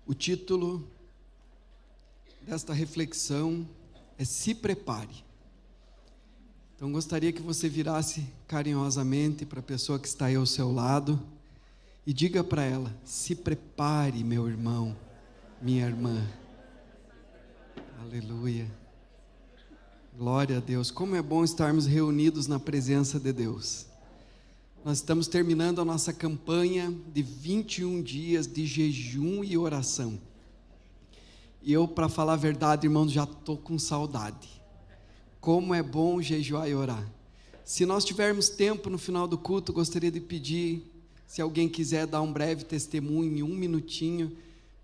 O título desta reflexão é Se Prepare. Então gostaria que você virasse carinhosamente para a pessoa que está aí ao seu lado e diga para ela: se prepare, meu irmão, minha irmã. Aleluia. Glória a Deus. Como é bom estarmos reunidos na presença de Deus. Nós estamos terminando a nossa campanha de 21 dias de jejum e oração. E eu, para falar a verdade, irmãos, já estou com saudade. Como é bom jejuar e orar. Se nós tivermos tempo no final do culto, gostaria de pedir, se alguém quiser dar um breve testemunho, em um minutinho,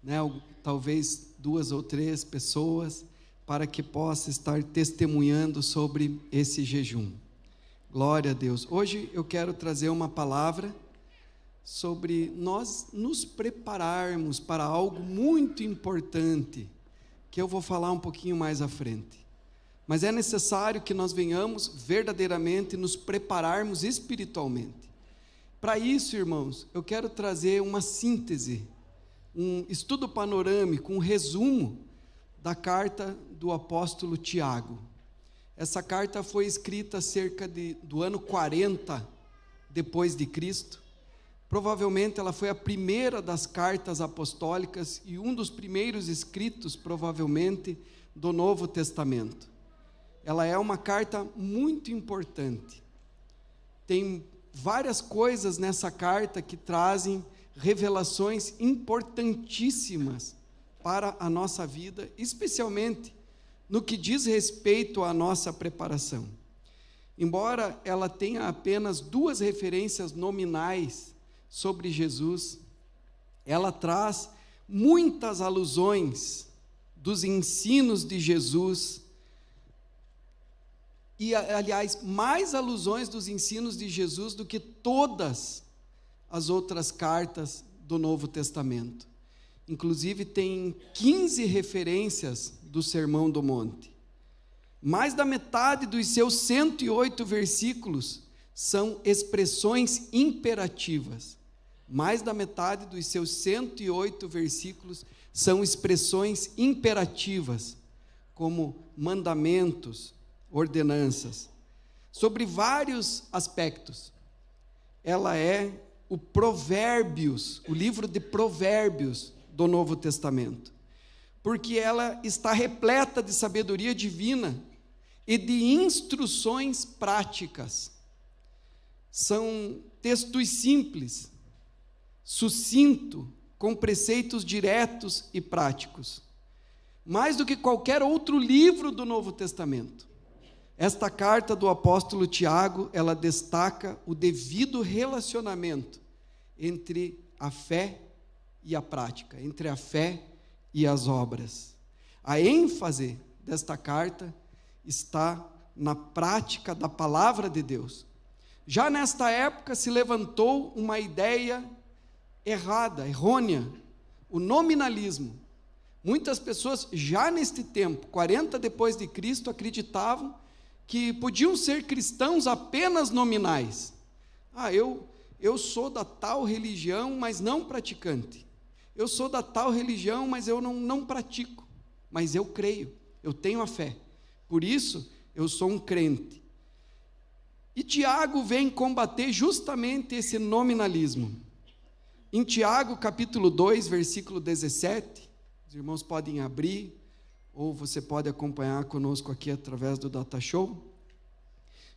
né, talvez 2 ou 3 pessoas, para que possa estar testemunhando sobre esse jejum. Glória a Deus. Hoje eu quero trazer uma palavra sobre nós nos prepararmos para algo muito importante, que eu vou falar um pouquinho mais à frente. Mas é necessário que nós venhamos verdadeiramente nos prepararmos espiritualmente. Para isso, irmãos, eu quero trazer uma síntese, um estudo panorâmico, um resumo da carta do apóstolo Tiago. Essa carta foi escrita cerca do ano 40 depois de Cristo. Provavelmente ela foi a primeira das cartas apostólicas e um dos primeiros escritos, provavelmente, do Novo Testamento. Ela é uma carta muito importante. Tem várias coisas nessa carta que trazem revelações importantíssimas para a nossa vida, especialmente no que diz respeito à nossa preparação. Embora ela tenha apenas 2 referências nominais sobre Jesus, ela traz muitas alusões dos ensinos de Jesus, e aliás, mais alusões dos ensinos de Jesus do que todas as outras cartas do Novo Testamento. Inclusive tem 15 referências do Sermão do Monte. Mais da metade dos seus 108 versículos são expressões imperativas. Mais da metade dos seus 108 versículos são expressões imperativas, como mandamentos, ordenanças, sobre vários aspectos. Ela é o Provérbios, o livro de Provérbios do Novo Testamento, porque ela está repleta de sabedoria divina e de instruções práticas. São textos simples, sucinto, com preceitos diretos e práticos. Mais do que qualquer outro livro do Novo Testamento, esta carta do apóstolo Tiago, ela destaca o devido relacionamento entre a fé e a prática, entre a fé e as obras. A ênfase desta carta está na prática da palavra de Deus. Já nesta época se levantou uma ideia errada, errônea, o nominalismo. Muitas pessoas já neste tempo, 40 depois de Cristo, acreditavam que podiam ser cristãos apenas nominais. Eu sou da tal religião, mas não praticante. Eu sou da tal religião, mas eu não pratico. Mas eu creio, eu tenho a fé. Por isso, eu sou um crente. E Tiago vem combater justamente esse nominalismo. Em Tiago, capítulo 2, versículo 17, os irmãos podem abrir, ou você pode acompanhar conosco aqui através do Data Show.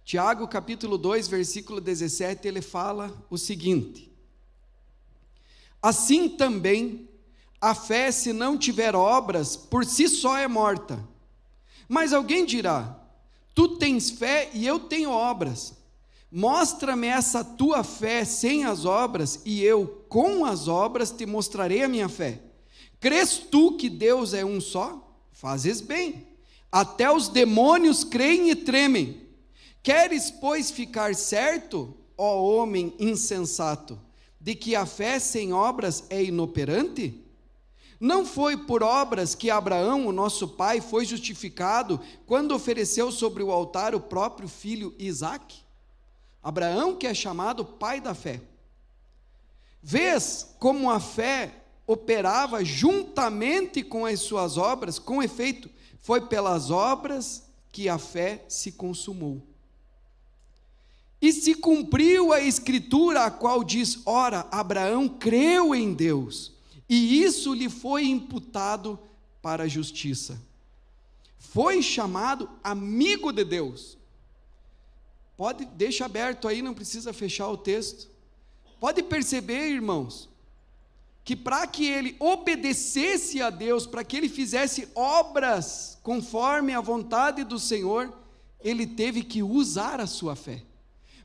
Tiago, capítulo 2, versículo 17, ele fala o seguinte: assim também, a fé, se não tiver obras, por si só é morta. Mas alguém dirá: tu tens fé e eu tenho obras. Mostra-me essa tua fé sem as obras, e eu, com as obras, te mostrarei a minha fé. Crês tu que Deus é um só? Fazes bem. Até os demônios creem e tremem. Queres, pois, ficar certo, ó homem insensato, de que a fé sem obras é inoperante? Não foi por obras que Abraão, o nosso pai, foi justificado quando ofereceu sobre o altar o próprio filho Isaque? Abraão, que é chamado pai da fé. Vês como a fé operava juntamente com as suas obras, com efeito, foi pelas obras que a fé se consumou. E se cumpriu a escritura, a qual diz: ora, Abraão creu em Deus, e isso lhe foi imputado para a justiça. Foi chamado amigo de Deus. Deixa aberto aí, não precisa fechar o texto. Pode perceber, irmãos, que para que ele obedecesse a Deus, para que ele fizesse obras conforme a vontade do Senhor, ele teve que usar a sua fé.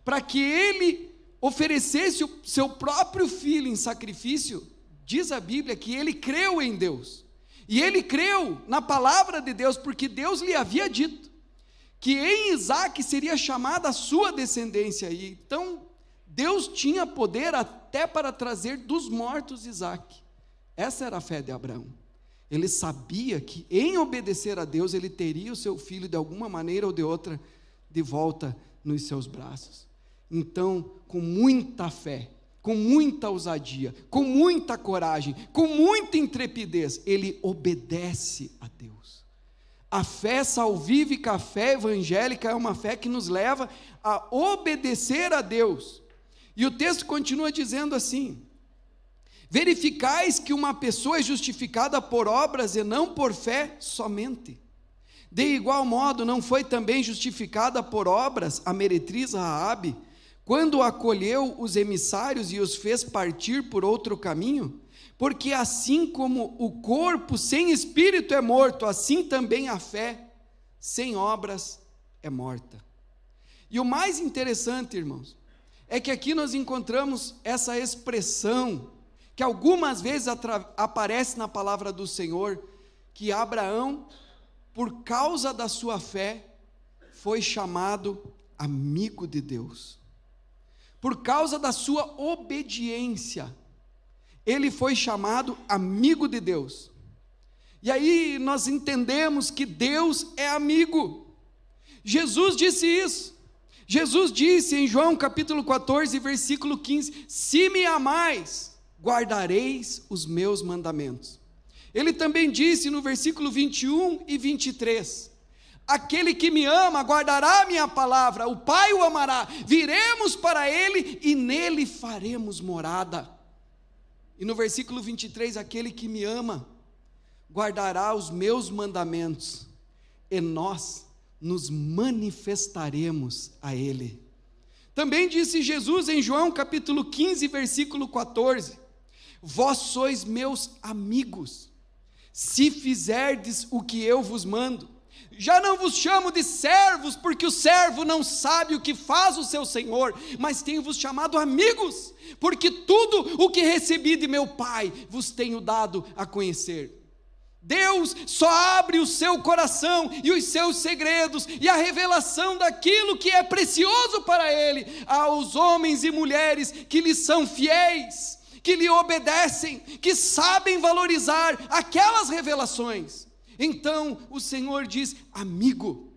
Para que ele oferecesse o seu próprio filho em sacrifício, diz a Bíblia que ele creu em Deus. E ele creu na palavra de Deus, porque Deus lhe havia dito que em Isaque seria chamada a sua descendência. E então, Deus tinha poder até para trazer dos mortos Isaque. Essa era a fé de Abraão. Ele sabia que em obedecer a Deus, ele teria o seu filho de alguma maneira ou de outra de volta nos seus braços. Então, com muita fé, com muita ousadia, com muita coragem, com muita intrepidez, ele obedece a Deus. A fé salvífica, a fé evangélica é uma fé que nos leva a obedecer a Deus. E o texto continua dizendo assim: verificais que uma pessoa é justificada por obras e não por fé somente. De igual modo, não foi também justificada por obras a meretriz Raabe, quando acolheu os emissários e os fez partir por outro caminho? Porque assim como o corpo sem espírito é morto, assim também a fé sem obras é morta. E o mais interessante, irmãos, é que aqui nós encontramos essa expressão, que algumas vezes aparece na palavra do Senhor, que Abraão, por causa da sua fé, foi chamado amigo de Deus. Por causa da sua obediência, ele foi chamado amigo de Deus. E aí nós entendemos que Deus é amigo. Jesus disse isso. Jesus disse em João capítulo 14, versículo 15: se me amais, guardareis os meus mandamentos. Ele também disse no versículo 21 e 23: aquele que me ama guardará a minha palavra, o Pai o amará, viremos para ele e nele faremos morada. E no versículo 23, aquele que me ama guardará os meus mandamentos, e nós nos manifestaremos a ele. Também disse Jesus em João capítulo 15, versículo 14: vós sois meus amigos, se fizerdes o que eu vos mando. Já não vos chamo de servos, porque o servo não sabe o que faz o seu senhor, mas tenho-vos chamado amigos, porque tudo o que recebi de meu Pai vos tenho dado a conhecer. Deus só abre o seu coração e os seus segredos e a revelação daquilo que é precioso para Ele aos homens e mulheres que lhe são fiéis, que lhe obedecem, que sabem valorizar aquelas revelações. Então o Senhor diz amigo.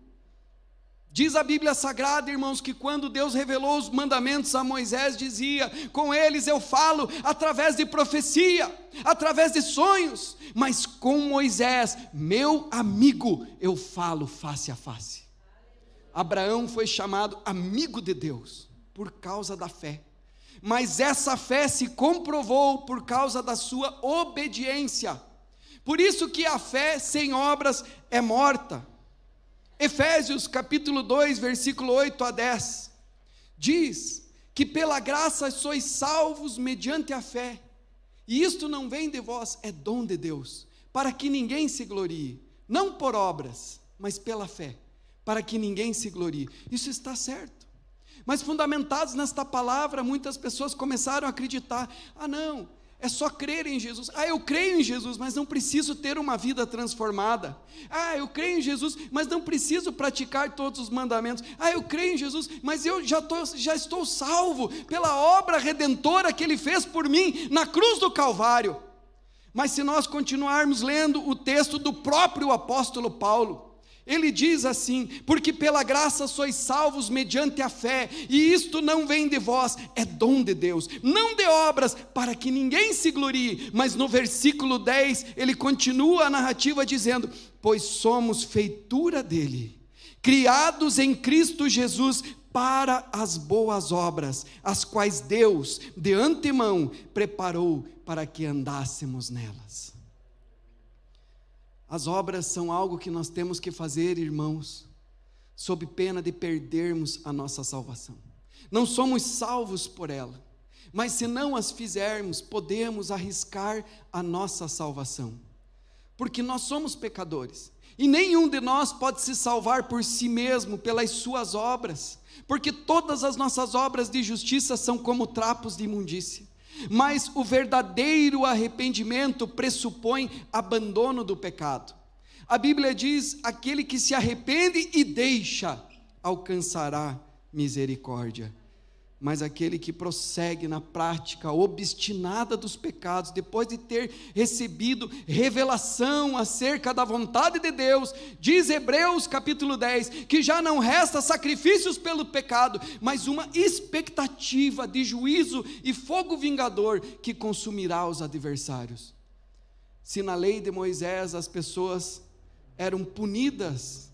Diz a Bíblia Sagrada, irmãos, que quando Deus revelou os mandamentos a Moisés, dizia: com eles eu falo através de profecia, através de sonhos, mas com Moisés, meu amigo, eu falo face a face. Abraão foi chamado amigo de Deus por causa da fé, mas essa fé se comprovou por causa da sua obediência. Por isso que a fé sem obras é morta. Efésios capítulo 2, versículo 8 a 10, diz que pela graça sois salvos mediante a fé, e isto não vem de vós, é dom de Deus, para que ninguém se glorie, não por obras, mas pela fé, para que ninguém se glorie. Isso está certo, mas fundamentados nesta palavra, muitas pessoas começaram a acreditar: ah não, é só crer em Jesus. Ah, eu creio em Jesus, mas não preciso ter uma vida transformada. Ah, eu creio em Jesus, mas não preciso praticar todos os mandamentos. Ah, eu creio em Jesus, mas eu já estou salvo pela obra redentora que Ele fez por mim na cruz do Calvário. Mas se nós continuarmos lendo o texto do próprio apóstolo Paulo, Ele diz assim: porque pela graça sois salvos mediante a fé, e isto não vem de vós, é dom de Deus, não de obras, para que ninguém se glorie. Mas no versículo 10, ele continua a narrativa dizendo: pois somos feitura dele, criados em Cristo Jesus, para as boas obras, as quais Deus, de antemão, preparou para que andássemos nelas. As obras são algo que nós temos que fazer, irmãos, sob pena de perdermos a nossa salvação. Não somos salvos por ela, mas se não as fizermos, podemos arriscar a nossa salvação, porque nós somos pecadores, e nenhum de nós pode se salvar por si mesmo, pelas suas obras, porque todas as nossas obras de justiça são como trapos de imundícia. Mas o verdadeiro arrependimento pressupõe abandono do pecado. A Bíblia diz: aquele que se arrepende e deixa, alcançará misericórdia. Mas aquele que prossegue na prática obstinada dos pecados, depois de ter recebido revelação acerca da vontade de Deus, diz Hebreus capítulo 10, que já não resta sacrifícios pelo pecado, mas uma expectativa de juízo e fogo vingador que consumirá os adversários. Se na lei de Moisés as pessoas eram punidas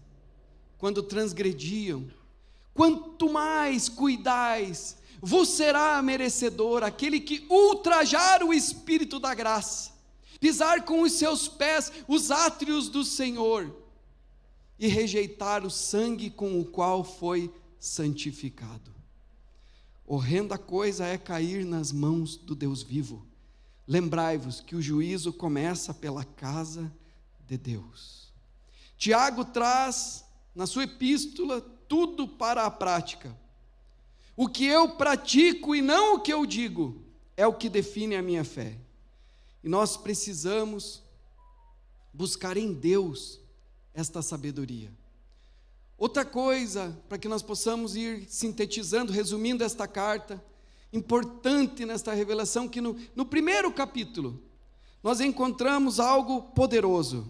quando transgrediam, quanto mais cuidais, vos será merecedor aquele que ultrajar o Espírito da graça, pisar com os seus pés os átrios do Senhor, e rejeitar o sangue com o qual foi santificado. Horrenda coisa é cair nas mãos do Deus vivo. Lembrai-vos que o juízo começa pela casa de Deus. Tiago traz na sua epístola tudo para a prática. O que eu pratico e não o que eu digo é o que define a minha fé. E nós precisamos buscar em Deus esta sabedoria. Outra coisa, para que nós possamos ir sintetizando, resumindo esta carta, importante nesta revelação, que no primeiro capítulo, nós encontramos algo poderoso,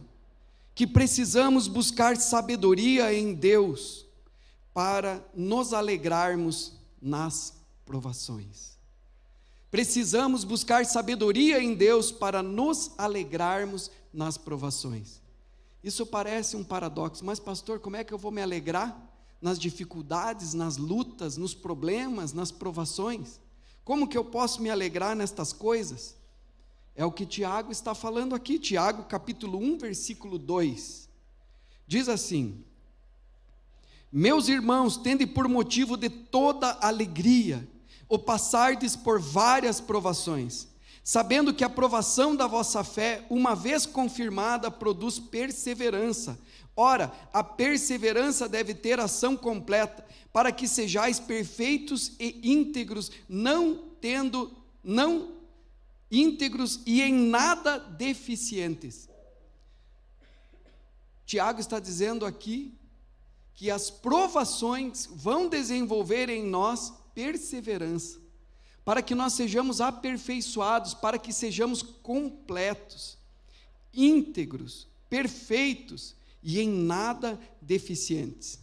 que precisamos buscar sabedoria em Deus, para nos alegrarmos nas provações. Precisamos buscar sabedoria em Deus para nos alegrarmos nas provações. Isso parece um paradoxo, mas pastor, como é que eu vou me alegrar nas dificuldades, nas lutas, nos problemas, nas provações? Como que eu posso me alegrar nestas coisas? É o que Tiago está falando aqui, Tiago capítulo 1, versículo 2, diz assim: meus irmãos, tende por motivo de toda alegria o passardes por várias provações, sabendo que a provação da vossa fé, uma vez confirmada, produz perseverança. Ora, a perseverança deve ter ação completa, para que sejais perfeitos e íntegros, íntegros e em nada deficientes. Tiago está dizendo aqui que as provações vão desenvolver em nós perseverança, para que nós sejamos aperfeiçoados, para que sejamos completos, íntegros, perfeitos e em nada deficientes.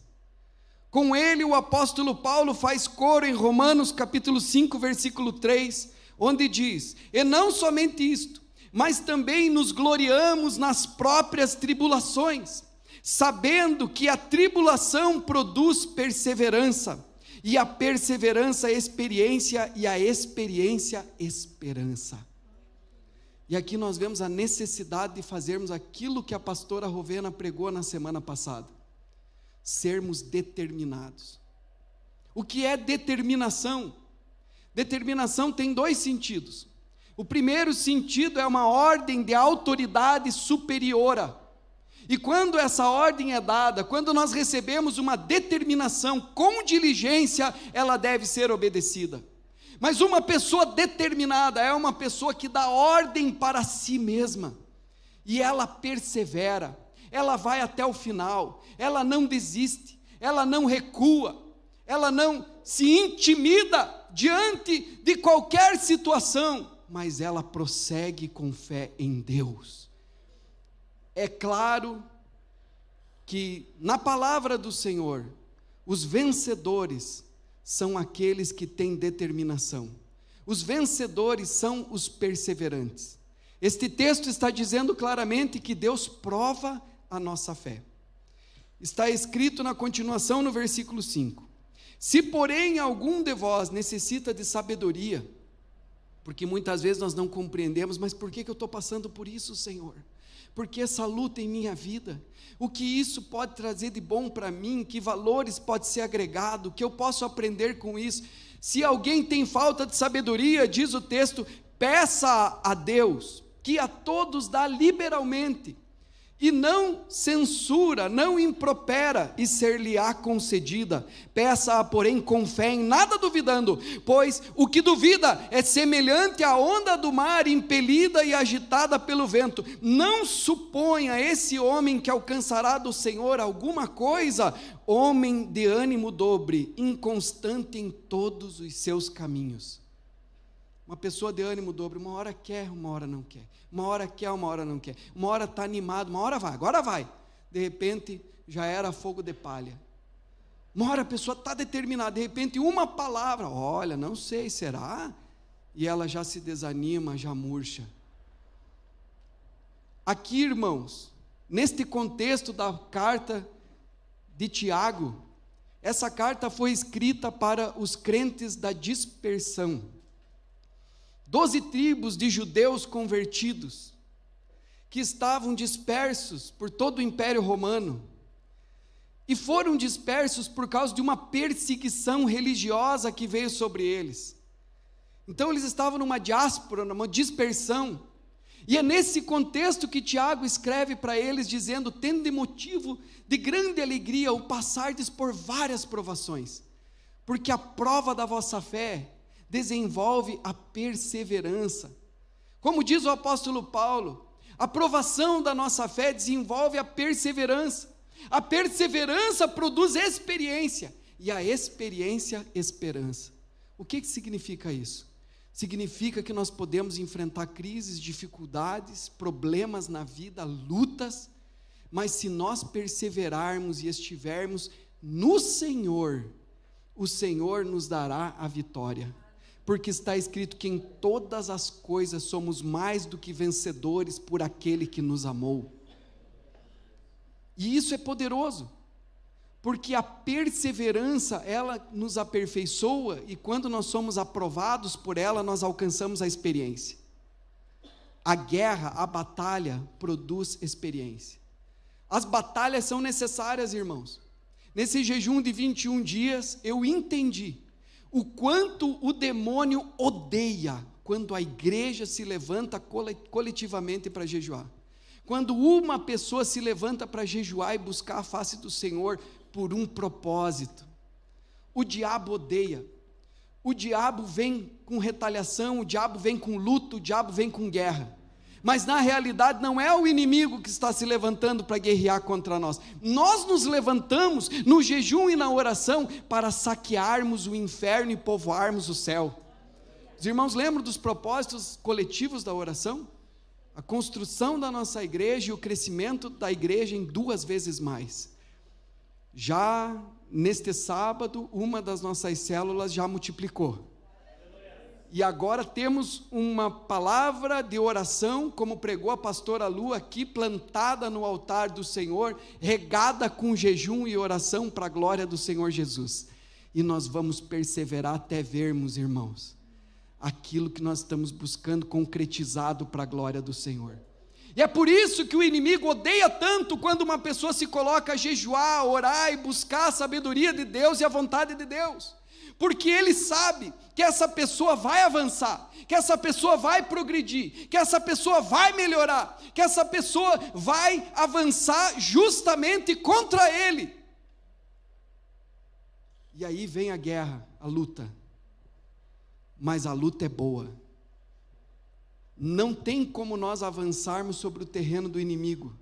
Com ele o apóstolo Paulo faz coro em Romanos capítulo 5, versículo 3, onde diz: e não somente isto, mas também nos gloriamos nas próprias tribulações, sabendo que a tribulação produz perseverança, e a perseverança experiência, e a experiência esperança. E aqui nós vemos a necessidade de fazermos aquilo que a pastora Rovena pregou na semana passada: sermos determinados. O que é determinação? Determinação tem dois sentidos. O primeiro sentido é uma ordem de autoridade superiora. E quando essa ordem é dada, quando nós recebemos uma determinação com diligência, ela deve ser obedecida. Mas uma pessoa determinada é uma pessoa que dá ordem para si mesma, e ela persevera, ela vai até o final, ela não desiste, ela não recua, ela não se intimida diante de qualquer situação, mas ela prossegue com fé em Deus. É claro que na palavra do Senhor, os vencedores são aqueles que têm determinação. Os vencedores são os perseverantes. Este texto está dizendo claramente que Deus prova a nossa fé. Está escrito na continuação no versículo 5: se porém algum de vós necessita de sabedoria, porque muitas vezes nós não compreendemos, mas por que eu estou passando por isso, Senhor? Por que essa luta em minha vida? O que isso pode trazer de bom para mim? Que valores pode ser agregado? O que eu posso aprender com isso? Se alguém tem falta de sabedoria, diz o texto, peça a Deus, que a todos dá liberalmente, e não censura, não impropera, e ser-lhe-á concedida. Peça-a, porém, com fé, em nada duvidando, pois o que duvida é semelhante à onda do mar, impelida e agitada pelo vento. Não suponha esse homem que alcançará do Senhor alguma coisa. Homem de ânimo dobre, inconstante em todos os seus caminhos. Uma pessoa de ânimo dobre, uma hora quer, uma hora não quer. Uma hora quer, uma hora não quer. Uma hora está animado, uma hora vai, agora vai. De repente, já era fogo de palha. Uma hora a pessoa está determinada, de repente uma palavra, olha, não sei, será? E ela já se desanima, já murcha. Aqui, irmãos, neste contexto da carta de Tiago, essa carta foi escrita para os crentes da dispersão. 12 tribos de judeus convertidos, que estavam dispersos por todo o Império Romano, e foram dispersos por causa de uma perseguição religiosa que veio sobre eles. Então eles estavam numa diáspora, numa dispersão, e é nesse contexto que Tiago escreve para eles, dizendo, tendo de motivo de grande alegria o passardes por várias provações, porque a prova da vossa fé desenvolve a perseverança. Como diz o apóstolo Paulo, a provação da nossa fé desenvolve a perseverança. A perseverança produz experiência, e a experiência, esperança. O que significa isso? Significa que nós podemos enfrentar crises, dificuldades, problemas na vida, lutas, mas se nós perseverarmos e estivermos no Senhor, o Senhor nos dará a vitória. Porque está escrito que em todas as coisas somos mais do que vencedores por aquele que nos amou. E isso é poderoso, porque a perseverança, ela nos aperfeiçoa, e quando nós somos aprovados por ela, nós alcançamos a experiência. A guerra, a batalha, produz experiência. As batalhas são necessárias, irmãos. Nesse jejum de 21 dias, eu entendi o quanto o demônio odeia quando a igreja se levanta coletivamente para jejuar. Quando uma pessoa se levanta para jejuar e buscar a face do Senhor por um propósito. O diabo odeia. O diabo vem com retaliação, o diabo vem com luto, o diabo vem com guerra. Mas na realidade não é o inimigo que está se levantando para guerrear contra nós. Nós nos levantamos no jejum e na oração para saquearmos o inferno e povoarmos o céu. Os irmãos lembram dos propósitos coletivos da oração? A construção da nossa igreja e o crescimento da igreja em 2 vezes mais. Já neste sábado, uma das nossas células já multiplicou. E agora temos uma palavra de oração, como pregou a pastora Lu aqui, plantada no altar do Senhor, regada com jejum e oração para a glória do Senhor Jesus. E nós vamos perseverar até vermos, irmãos, aquilo que nós estamos buscando concretizado para a glória do Senhor. E é por isso que o inimigo odeia tanto quando uma pessoa se coloca a jejuar, orar e buscar a sabedoria de Deus e a vontade de Deus. Porque ele sabe que essa pessoa vai avançar, que essa pessoa vai progredir, que essa pessoa vai melhorar, que essa pessoa vai avançar justamente contra ele. E aí vem a guerra, a luta. Mas a luta é boa. Não tem como nós avançarmos sobre o terreno do inimigo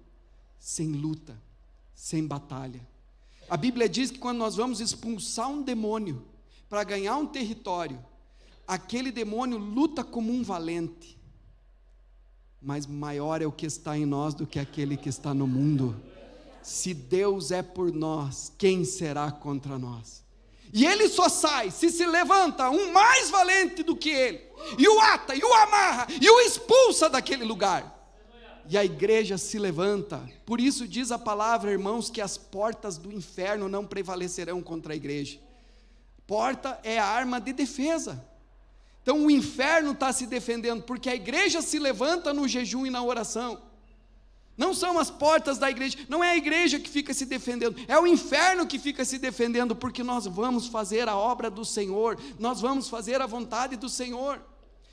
sem luta, sem batalha. A Bíblia diz que quando nós vamos expulsar um demônio para ganhar um território, aquele demônio luta como um valente, mas maior é o que está em nós do que aquele que está no mundo. Se Deus é por nós, quem será contra nós? E ele só sai se levanta um mais valente do que ele, e o ata, e o amarra, e o expulsa daquele lugar. E a igreja se levanta. Por isso diz a palavra, irmãos, que as portas do inferno não prevalecerão contra a igreja. Porta é a arma de defesa. Então o inferno está se defendendo, porque a igreja se levanta no jejum e na oração. Não são as portas da igreja, não é a igreja que fica se defendendo, é o inferno que fica se defendendo, porque nós vamos fazer a obra do Senhor, nós vamos fazer a vontade do Senhor.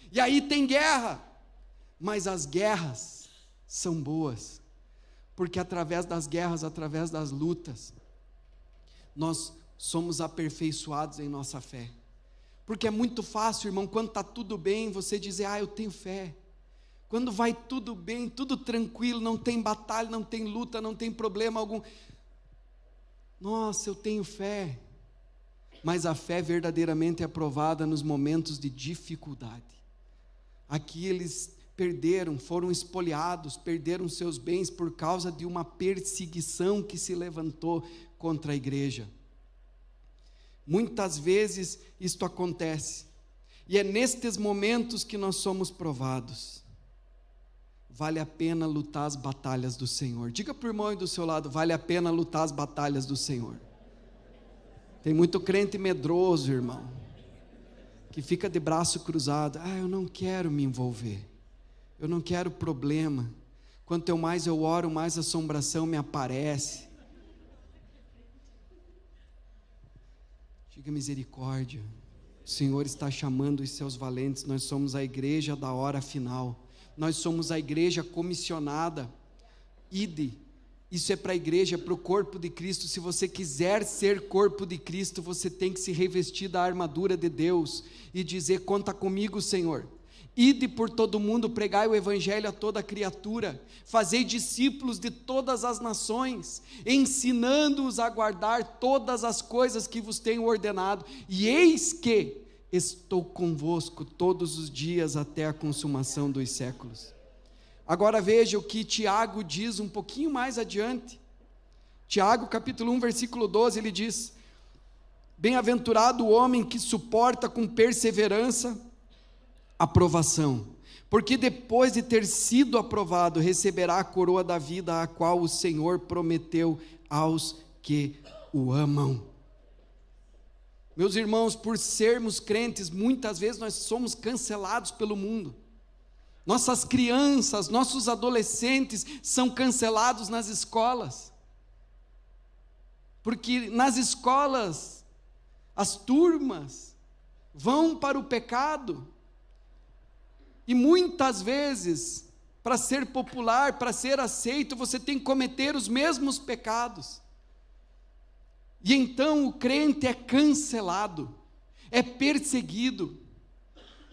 E aí tem guerra, mas as guerras são boas, porque através das guerras, através das lutas, nós somos aperfeiçoados em nossa fé. Porque é muito fácil, irmão, quando está tudo bem, você dizer, eu tenho fé. Quando vai tudo bem, tudo tranquilo, não tem batalha, não tem luta, não tem problema algum. Nossa, eu tenho fé. Mas a fé verdadeiramente é aprovada nos momentos de dificuldade. Aqui eles perderam, foram espoliados, perderam seus bens por causa de uma perseguição que se levantou contra a igreja. Muitas vezes isto acontece, e é nestes momentos que nós somos provados. Vale a pena lutar as batalhas do Senhor. Diga para o irmão aí do seu lado, vale a pena lutar as batalhas do Senhor. Tem muito crente medroso, irmão, que fica de braço cruzado. Eu não quero me envolver, eu não quero problema. Quanto mais eu oro, mais assombração me aparece. Diga misericórdia, o Senhor está chamando os seus valentes. Nós somos a igreja da hora final, nós somos a igreja comissionada. Ide, isso é para a igreja, para o corpo de Cristo. Se você quiser ser corpo de Cristo, você tem que se revestir da armadura de Deus e dizer, conta comigo, Senhor. Ide por todo mundo, pregai o evangelho a toda criatura, fazei discípulos de todas as nações, ensinando-os a guardar todas as coisas que vos tenho ordenado, e eis que estou convosco todos os dias até a consumação dos séculos. Agora veja o que Tiago diz um pouquinho mais adiante. Tiago capítulo 1 versículo 12, ele diz, bem-aventurado o homem que suporta com perseverança a provação, porque depois de ter sido aprovado, receberá a coroa da vida, a qual o Senhor prometeu aos que o amam. Meus irmãos, por sermos crentes, muitas vezes nós somos cancelados pelo mundo. Nossas crianças, nossos adolescentes são cancelados nas escolas, porque nas escolas as turmas vão para o pecado. E muitas vezes, para ser popular, para ser aceito, você tem que cometer os mesmos pecados. E então o crente é cancelado, é perseguido.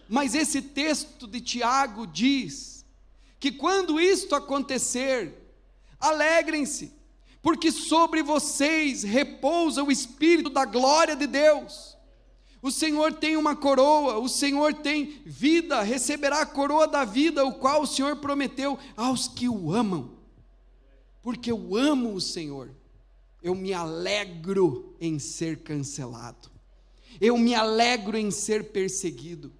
Mas esse texto de Tiago diz que quando isto acontecer, alegrem-se, porque sobre vocês repousa o Espírito da glória de Deus. O Senhor tem uma coroa, o Senhor tem vida, receberá a coroa da vida, o qual o Senhor prometeu aos que o amam. Porque eu amo o Senhor, eu me alegro em ser cancelado, eu me alegro em ser perseguido.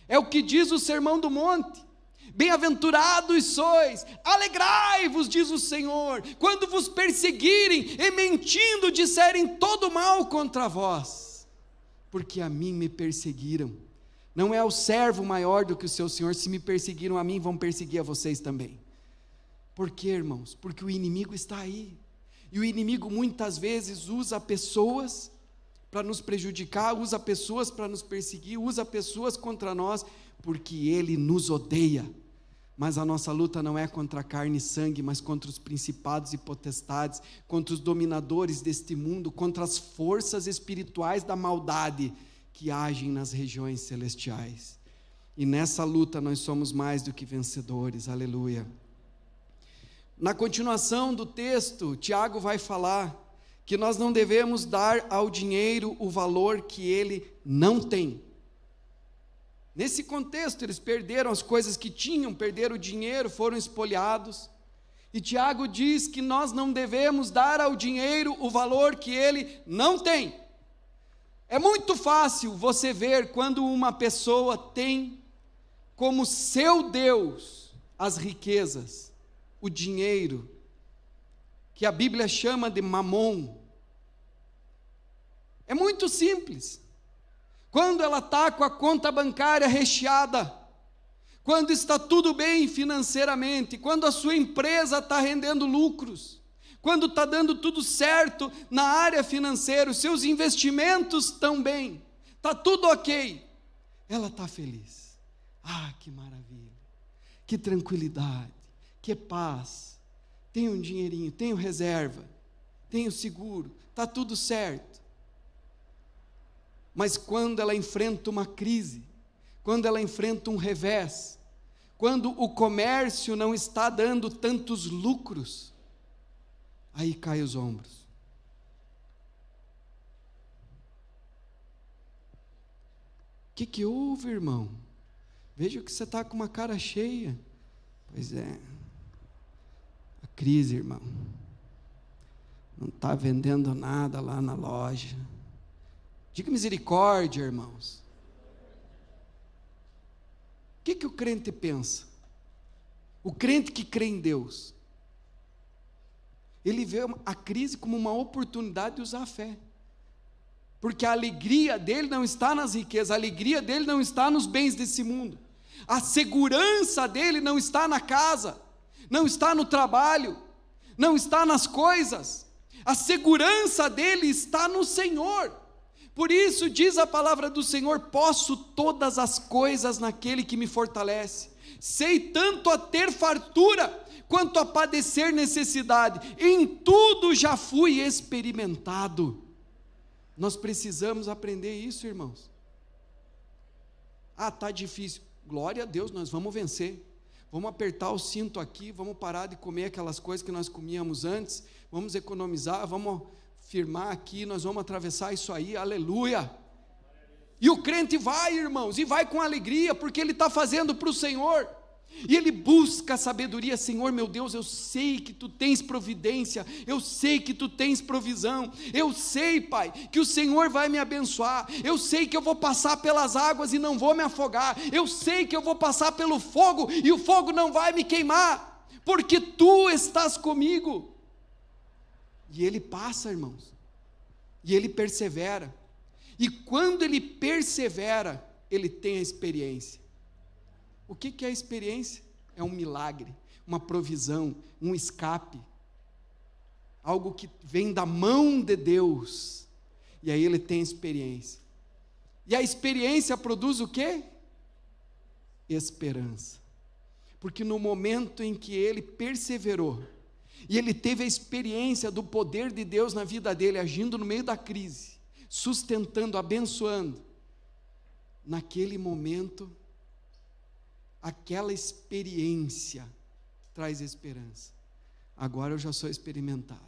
É o que diz o Sermão do Monte. Bem-aventurados sois, alegrai-vos, diz o Senhor, quando vos perseguirem e mentindo disserem todo mal contra vós. Porque a mim me perseguiram. Não é o servo maior do que o seu senhor. Se me perseguiram a mim, vão perseguir a vocês também. Por quê, irmãos? Porque o inimigo está aí. E o inimigo muitas vezes usa pessoas para nos prejudicar, usa pessoas para nos perseguir, usa pessoas contra nós, porque ele nos odeia. Mas a nossa luta não é contra carne e sangue, mas contra os principados e potestades, contra os dominadores deste mundo, contra as forças espirituais da maldade que agem nas regiões celestiais. E nessa luta nós somos mais do que vencedores, aleluia. Na continuação do texto, Tiago vai falar que nós não devemos dar ao dinheiro o valor que ele não tem. Nesse contexto, eles perderam as coisas que tinham, perderam o dinheiro, foram espoliados. E Tiago diz que nós não devemos dar ao dinheiro o valor que ele não tem. É muito fácil você ver quando uma pessoa tem como seu Deus as riquezas, o dinheiro, que a Bíblia chama de mamon. É muito simples. Quando ela está com a conta bancária recheada, quando está tudo bem financeiramente, quando a sua empresa está rendendo lucros, quando está dando tudo certo na área financeira, os seus investimentos estão bem, está tudo ok, ela está feliz. Ah, que maravilha, que tranquilidade, que paz, tenho um dinheirinho, tenho reserva, tenho seguro, está tudo certo. Mas quando ela enfrenta uma crise, quando ela enfrenta um revés, quando o comércio não está dando tantos lucros, aí cai os ombros. O que houve, irmão? Vejo que você está com uma cara cheia. Pois é, a crise, irmão. Não está vendendo nada lá na loja. Diga misericórdia, irmãos. O que o crente pensa? O crente que crê em Deus, ele vê a crise como uma oportunidade de usar a fé, porque a alegria dele não está nas riquezas, a alegria dele não está nos bens desse mundo, a segurança dele não está na casa, não está no trabalho, não está nas coisas, a segurança dele está no Senhor. Por isso diz a palavra do Senhor: posso todas as coisas naquele que me fortalece. Sei tanto a ter fartura, quanto a padecer necessidade. Em tudo já fui experimentado. Nós precisamos aprender isso, irmãos. Ah, está difícil. Glória a Deus, nós vamos vencer. Vamos apertar o cinto aqui, vamos parar de comer aquelas coisas que nós comíamos antes, vamos economizar, vamos firmar aqui, nós vamos atravessar isso aí, aleluia. E o crente vai, irmãos, e vai com alegria, porque ele está fazendo para o Senhor, e ele busca a sabedoria. Senhor meu Deus, eu sei que tu tens providência, eu sei que tu tens provisão, eu sei, Pai, que o Senhor vai me abençoar, eu sei que eu vou passar pelas águas e não vou me afogar, eu sei que eu vou passar pelo fogo, e o fogo não vai me queimar, porque tu estás comigo. E ele passa, irmãos, e ele persevera, e quando ele persevera, ele tem a experiência. O que é a experiência? É um milagre, uma provisão, um escape, algo que vem da mão de Deus, e aí ele tem experiência, e a experiência produz o quê? Esperança, porque no momento em que ele perseverou, e ele teve a experiência do poder de Deus na vida dele, agindo no meio da crise, sustentando, abençoando, naquele momento, aquela experiência traz esperança. Agora eu já sou experimentado.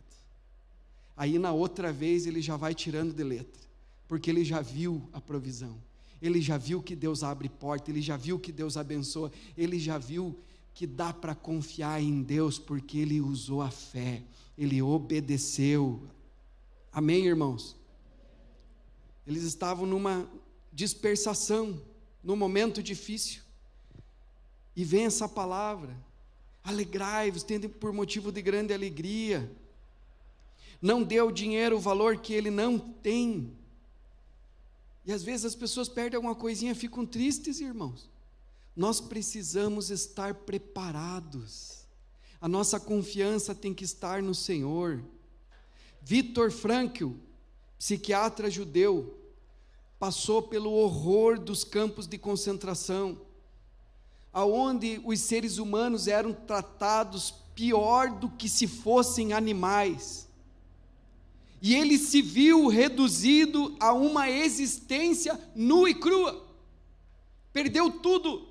Aí na outra vez ele já vai tirando de letra, porque ele já viu a provisão, ele já viu que Deus abre porta, ele já viu que Deus abençoa, ele já viu que dá para confiar em Deus, porque ele usou a fé, ele obedeceu. Amém, irmãos? Eles estavam numa dispersação, num momento difícil, e vem essa palavra: alegrai-vos, tende por motivo de grande alegria. Não dê ao dinheiro o valor que ele não tem. E às vezes as pessoas perdem alguma coisinha e ficam tristes, irmãos. Nós precisamos estar preparados, a nossa confiança tem que estar no Senhor. Viktor Frankl, psiquiatra judeu, passou pelo horror dos campos de concentração, aonde os seres humanos eram tratados pior do que se fossem animais, e ele se viu reduzido a uma existência nua e crua, perdeu tudo,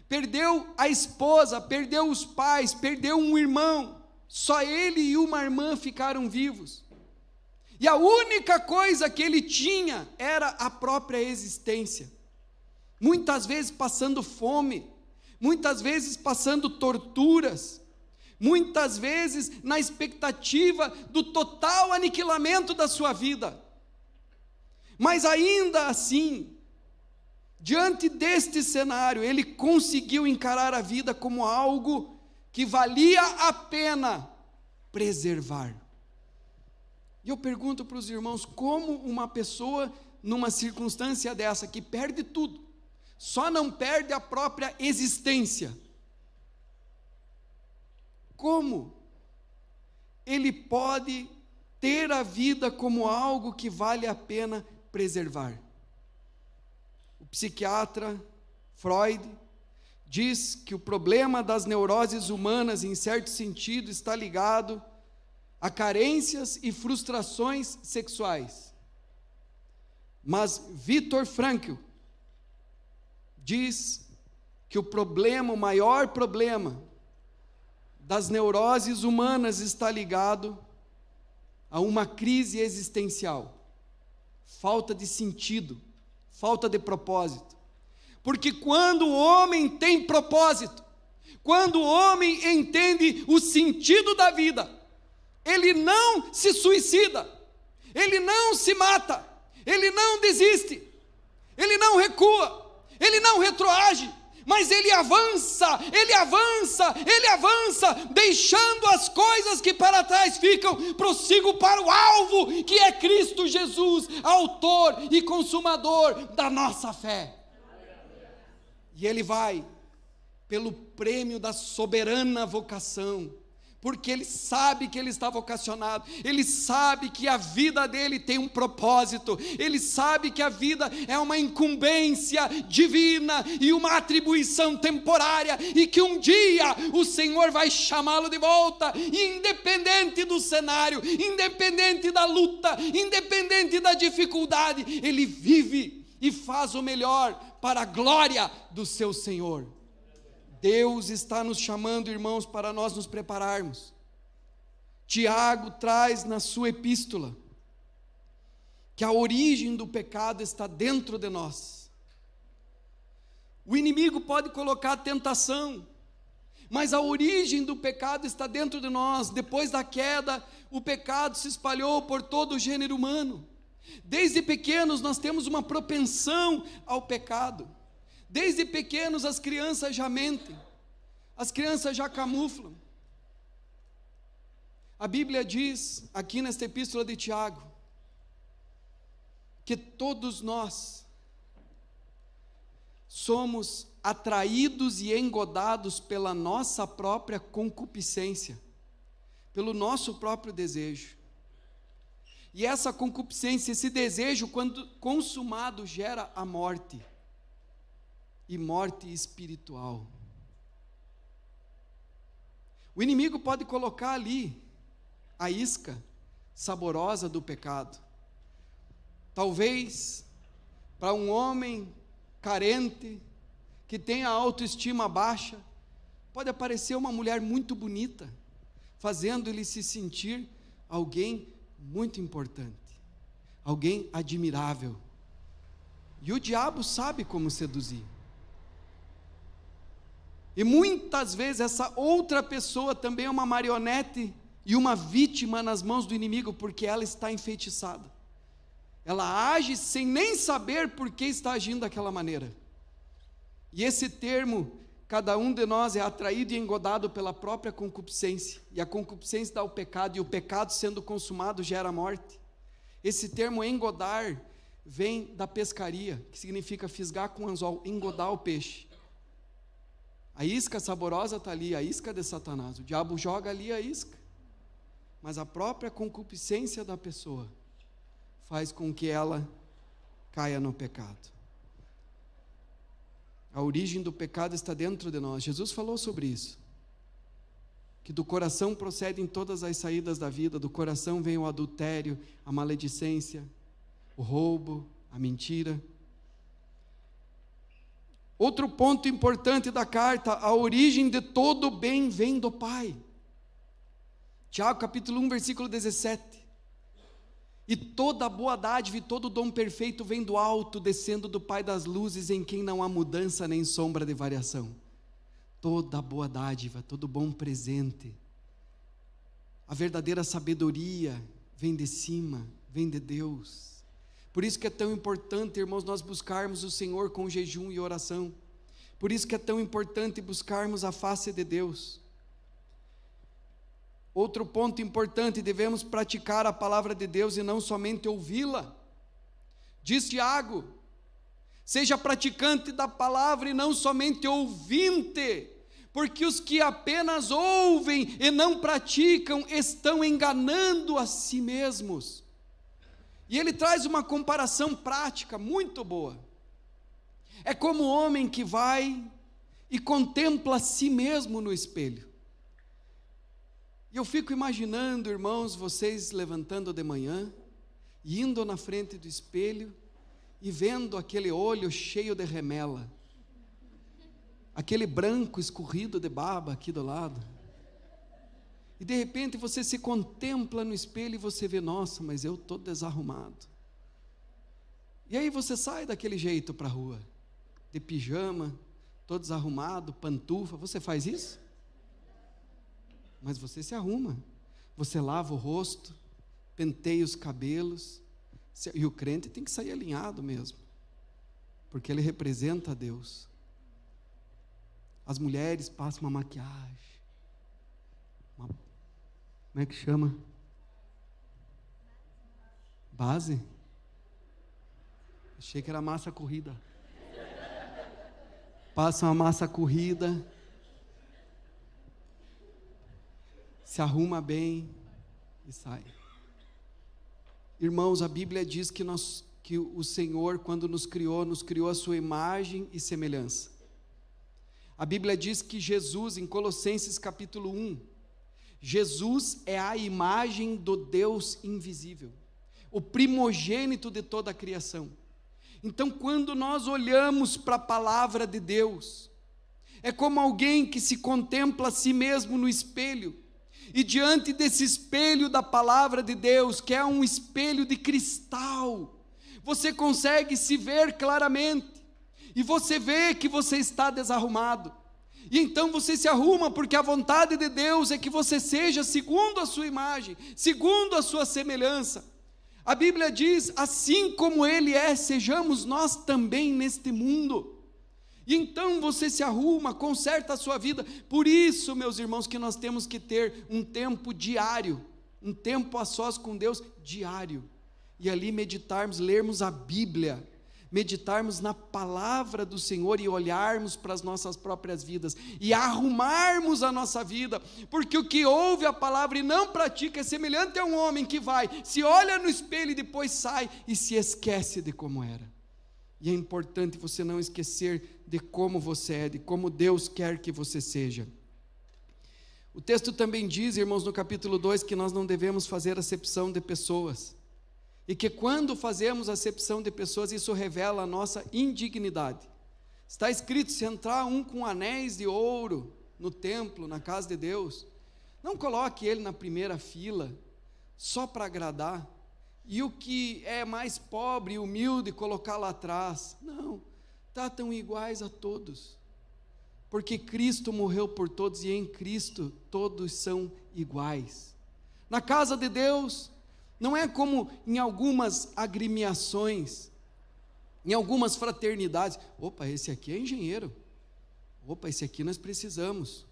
perdeu a esposa, perdeu os pais, perdeu um irmão, só ele e uma irmã ficaram vivos, e a única coisa que ele tinha era a própria existência, muitas vezes passando fome, muitas vezes passando torturas, muitas vezes na expectativa do total aniquilamento da sua vida. Mas ainda assim, diante deste cenário, ele conseguiu encarar a vida como algo que valia a pena preservar. E eu pergunto para os irmãos, como uma pessoa, numa circunstância dessa, que perde tudo, só não perde a própria existência, como ele pode ter a vida como algo que vale a pena preservar? O psiquiatra Freud diz que o problema das neuroses humanas, em certo sentido, está ligado a carências e frustrações sexuais. Mas Viktor Frankl diz que o maior problema das neuroses humanas está ligado a uma crise existencial, falta de sentido, falta de propósito. Porque quando o homem tem propósito, quando o homem entende o sentido da vida, ele não se suicida, ele não se mata, ele não desiste, ele não recua, ele não retroage, mas ele avança, ele avança, ele avança, deixando as coisas que para trás ficam, prossigo para o alvo, que é Cristo Jesus, autor e consumador da nossa fé. E ele vai pelo prêmio da soberana vocação, porque ele sabe que ele está vocacionado, ele sabe que a vida dele tem um propósito, ele sabe que a vida é uma incumbência divina e uma atribuição temporária, e que um dia o Senhor vai chamá-lo de volta, e independente do cenário, independente da luta, independente da dificuldade, ele vive e faz o melhor para a glória do seu Senhor. Deus está nos chamando, irmãos, para nós nos prepararmos. Tiago traz na sua epístola que a origem do pecado está dentro de nós. O inimigo pode colocar tentação, mas a origem do pecado está dentro de nós. Depois da queda, o pecado se espalhou por todo o gênero humano. Desde pequenos nós temos uma propensão ao pecado. Desde pequenos as crianças já mentem, as crianças já camuflam. A Bíblia diz, aqui nesta epístola de Tiago, que todos nós somos atraídos e engodados pela nossa própria concupiscência, pelo nosso próprio desejo. E essa concupiscência, esse desejo, quando consumado, gera a morte. E morte espiritual. O inimigo pode colocar ali a isca saborosa do pecado. Talvez para um homem carente, que tem a autoestima baixa, pode aparecer uma mulher muito bonita, fazendo ele se sentir alguém muito importante, alguém admirável. E o diabo sabe como seduzir. E muitas vezes essa outra pessoa também é uma marionete e uma vítima nas mãos do inimigo, porque ela está enfeitiçada. Ela age sem nem saber por que está agindo daquela maneira. E esse termo, cada um de nós é atraído e engodado pela própria concupiscência, e a concupiscência dá o pecado, e o pecado sendo consumado gera a morte. Esse termo engodar vem da pescaria, que significa fisgar com anzol, engodar o peixe. A isca saborosa está ali, a isca de Satanás. O diabo joga ali a isca. Mas a própria concupiscência da pessoa faz com que ela caia no pecado. A origem do pecado está dentro de nós. Jesus falou sobre isso. Que do coração procedem todas as saídas da vida. Do coração vem o adultério, a maledicência, o roubo, a mentira. Outro ponto importante da carta, a origem de todo o bem vem do Pai. Tiago capítulo 1, versículo 17. E toda boa dádiva e todo dom perfeito vem do alto, descendo do Pai das luzes, em quem não há mudança nem sombra de variação. Toda boa dádiva, todo bom presente A verdadeira sabedoria vem de cima, vem de Deus. Por isso que é tão importante, irmãos, nós buscarmos o Senhor com jejum e oração. Por isso que é tão importante buscarmos a face de Deus. Outro ponto importante, devemos praticar a palavra de Deus e não somente ouvi-la. Diz Tiago: seja praticante da palavra e não somente ouvinte, porque os que apenas ouvem e não praticam estão enganando a si mesmos. E ele traz uma comparação prática muito boa. É como o homem que vai e contempla a si mesmo no espelho. E eu fico imaginando, irmãos, vocês levantando de manhã, indo na frente do espelho e vendo aquele olho cheio de remela, aquele branco escorrido de baba aqui do lado, e de repente você se contempla no espelho e você vê, nossa, mas eu estou desarrumado. E aí você sai daquele jeito para a rua, de pijama, todo desarrumado, pantufa. Você faz isso? Mas você se arruma, você lava o rosto, penteia os cabelos, e o crente tem que sair alinhado mesmo, porque ele representa a Deus. As mulheres passam uma maquiagem, como é que chama? Base? Achei que era massa corrida. Passam a massa corrida, se arruma bem e sai. Irmãos, a Bíblia diz que o Senhor, quando nos criou a sua imagem e semelhança. A Bíblia diz que Jesus, em Colossenses capítulo 1, Jesus é a imagem do Deus invisível, o primogênito de toda a criação. Então, quando nós olhamos para a palavra de Deus, é como alguém que se contempla a si mesmo no espelho, e diante desse espelho da palavra de Deus, que é um espelho de cristal, você consegue se ver claramente, e você vê que você está desarrumado, e então você se arruma, porque a vontade de Deus é que você seja segundo a sua imagem, segundo a sua semelhança. A Bíblia diz, assim como Ele é, sejamos nós também neste mundo. E então você se arruma, conserta a sua vida. Por isso, meus irmãos, que nós temos que ter um tempo diário, um tempo a sós com Deus diário, e ali meditarmos, lermos a Bíblia, meditarmos na palavra do Senhor e olharmos para as nossas próprias vidas e arrumarmos a nossa vida, porque o que ouve a palavra e não pratica é semelhante a um homem que vai, se olha no espelho e depois sai e se esquece de como era. E é importante você não esquecer de como você é, de como Deus quer que você seja. O texto também diz, irmãos, no capítulo 2, que nós não devemos fazer acepção de pessoas, e que quando fazemos acepção de pessoas, isso revela a nossa indignidade. Está escrito, se entrar um com anéis de ouro no templo, na casa de Deus, não coloque ele na primeira fila, só para agradar, e o que é mais pobre e humilde, colocar lá atrás. Não, tratam iguais a todos, porque Cristo morreu por todos, e em Cristo todos são iguais. Na casa de Deus, não é como em algumas agremiações, em algumas fraternidades. Opa, esse aqui é engenheiro. Opa, esse aqui nós precisamos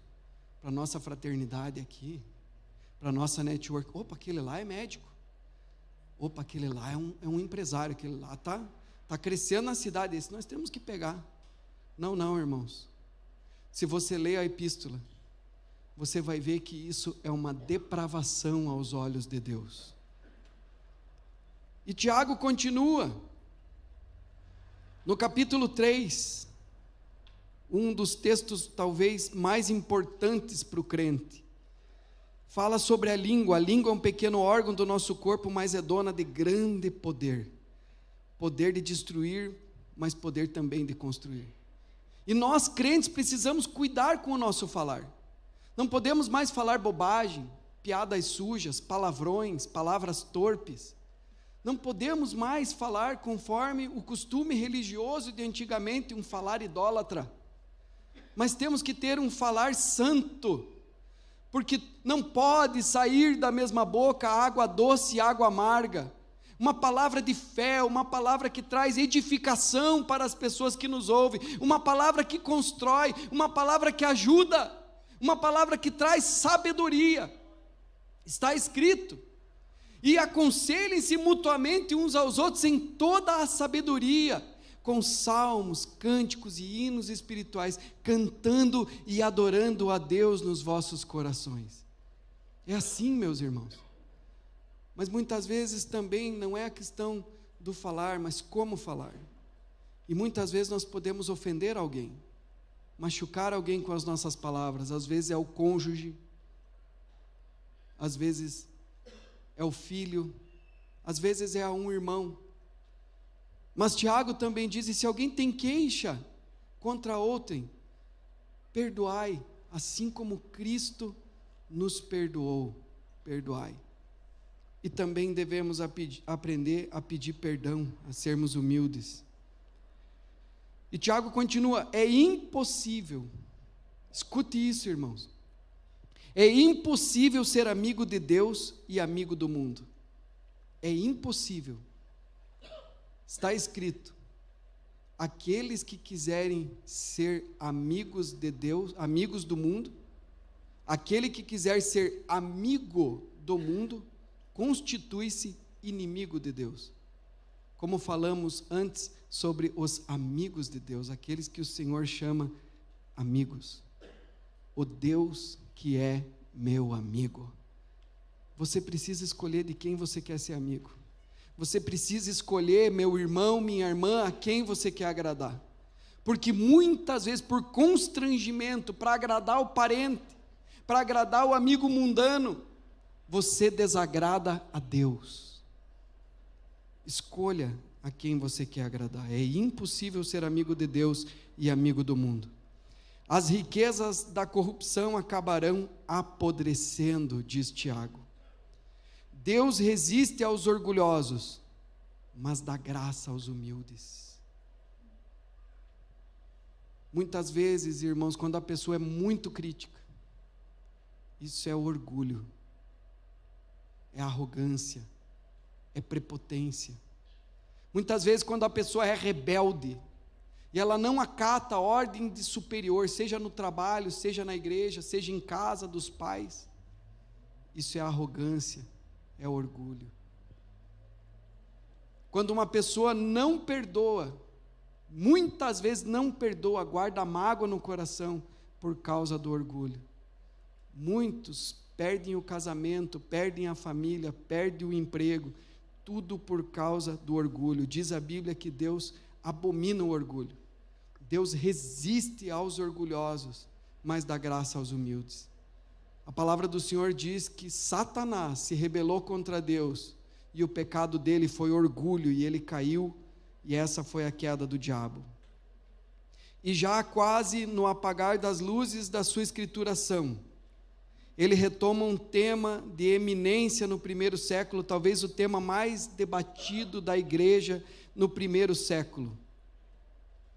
para a nossa fraternidade aqui, para a nossa network. Opa, aquele lá é médico. Opa, aquele lá é um empresário. Aquele lá está crescendo na cidade. Esse nós temos que pegar. Não, irmãos. Se você ler a epístola, você vai ver que isso é uma depravação aos olhos de Deus. E Tiago continua, no capítulo 3, um dos textos talvez mais importantes para o crente, fala sobre a língua. A língua é um pequeno órgão do nosso corpo, mas é dona de grande poder, poder de destruir, mas poder também de construir. E nós crentes precisamos cuidar com o nosso falar, não podemos mais falar bobagem, piadas sujas, palavrões, palavras torpes. Não podemos mais falar conforme o costume religioso de antigamente, um falar idólatra, mas temos que ter um falar santo, porque não pode sair da mesma boca água doce e água amarga. Uma palavra de fé, uma palavra que traz edificação para as pessoas que nos ouvem, uma palavra que constrói, uma palavra que ajuda, uma palavra que traz sabedoria. Está escrito: e aconselhem-se mutuamente uns aos outros em toda a sabedoria, com salmos, cânticos e hinos espirituais, cantando e adorando a Deus nos vossos corações. É assim, meus irmãos. Mas muitas vezes também não é a questão do falar, mas como falar. E muitas vezes nós podemos ofender alguém, machucar alguém com as nossas palavras. Às vezes é o cônjuge, às vezes é o filho, às vezes é um irmão. Mas Tiago também diz: e se alguém tem queixa contra outrem, perdoai, assim como Cristo nos perdoou, perdoai. E também devemos aprender a pedir perdão, a sermos humildes. E Tiago continua: é impossível, escute isso, irmãos, é impossível ser amigo de Deus e amigo do mundo. É impossível. Está escrito: aqueles que quiserem ser amigos de Deus, amigos do mundo, aquele que quiser ser amigo do mundo, constitui-se inimigo de Deus. Como falamos antes sobre os amigos de Deus, aqueles que o Senhor chama amigos. O Deus que é meu amigo. Você precisa escolher de quem você quer ser amigo. Você precisa escolher, meu irmão, minha irmã, a quem você quer agradar. Porque muitas vezes, por constrangimento, para agradar o parente, para agradar o amigo mundano, você desagrada a Deus. Escolha a quem você quer agradar. É impossível ser amigo de Deus e amigo do mundo. As riquezas da corrupção acabarão apodrecendo, diz Tiago. Deus resiste aos orgulhosos, mas dá graça aos humildes. Muitas vezes, irmãos, quando a pessoa é muito crítica, isso é orgulho, é arrogância, é prepotência. Muitas vezes, quando a pessoa é rebelde, e ela não acata a ordem de superior, seja no trabalho, seja na igreja, seja em casa dos pais, isso é arrogância, é orgulho. Quando uma pessoa não perdoa, muitas vezes não perdoa, guarda mágoa no coração por causa do orgulho. Muitos perdem o casamento, perdem a família, perdem o emprego, tudo por causa do orgulho. Diz a Bíblia que Deus abomina o orgulho. Deus resiste aos orgulhosos, mas dá graça aos humildes. A palavra do Senhor diz que Satanás se rebelou contra Deus, e o pecado dele foi orgulho, e ele caiu, e essa foi a queda do diabo. E já quase no apagar das luzes da sua escrituração, ele retoma um tema de eminência no primeiro século, talvez o tema mais debatido da igreja no primeiro século,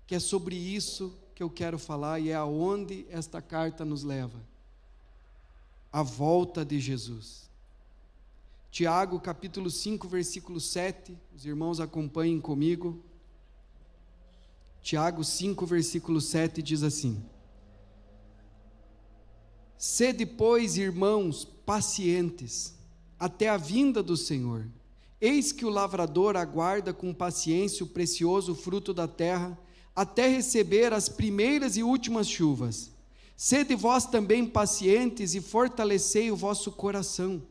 que é sobre isso que eu quero falar, e é aonde esta carta nos leva: a volta de Jesus. Tiago capítulo 5, versículo 7, os irmãos acompanhem comigo. Tiago 5, versículo 7 diz assim: sede, pois, irmãos, pacientes, até a vinda do Senhor. Eis que o lavrador aguarda com paciência o precioso fruto da terra, até receber as primeiras e últimas chuvas. Sede vós também pacientes e fortalecei o vosso coração,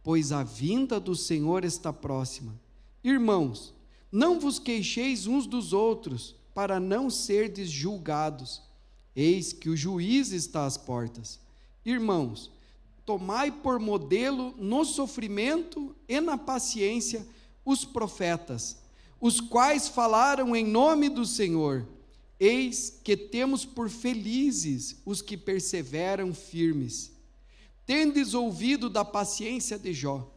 pois a vinda do Senhor está próxima. Irmãos, não vos queixeis uns dos outros, para não serdes julgados. Eis que o juiz está às portas. Irmãos, tomai por modelo no sofrimento e na paciência os profetas, os quais falaram em nome do Senhor. Eis que temos por felizes os que perseveram firmes. Tendes ouvido da paciência de Jó,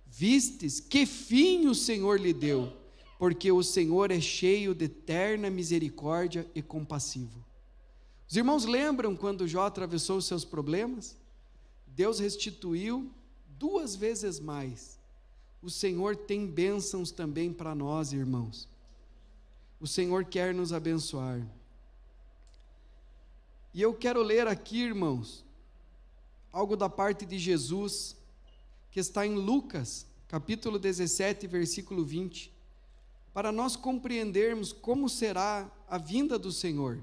vistes que fim o Senhor lhe deu, porque o Senhor é cheio de eterna misericórdia e compassivo. Os irmãos lembram quando Jó atravessou os seus problemas? Deus restituiu 2 vezes mais. O Senhor tem bênçãos também para nós, irmãos. O Senhor quer nos abençoar. E eu quero ler aqui, irmãos, algo da parte de Jesus, que está em Lucas, capítulo 17, versículo 20, para nós compreendermos como será a vinda do Senhor.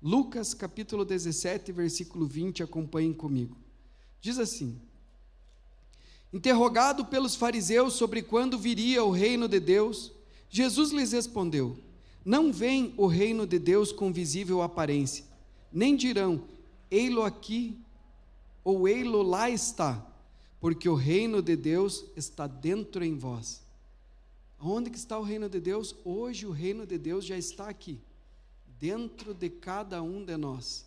Lucas, capítulo 17, versículo 20, acompanhem comigo. Diz assim: interrogado pelos fariseus sobre quando viria o reino de Deus, Jesus lhes respondeu: não vem o reino de Deus com visível aparência, nem dirão, ei-lo aqui, ou ei-lo lá está, porque o reino de Deus está dentro em vós. Onde que está o reino de Deus? Hoje o reino de Deus já está aqui, dentro de cada um de nós,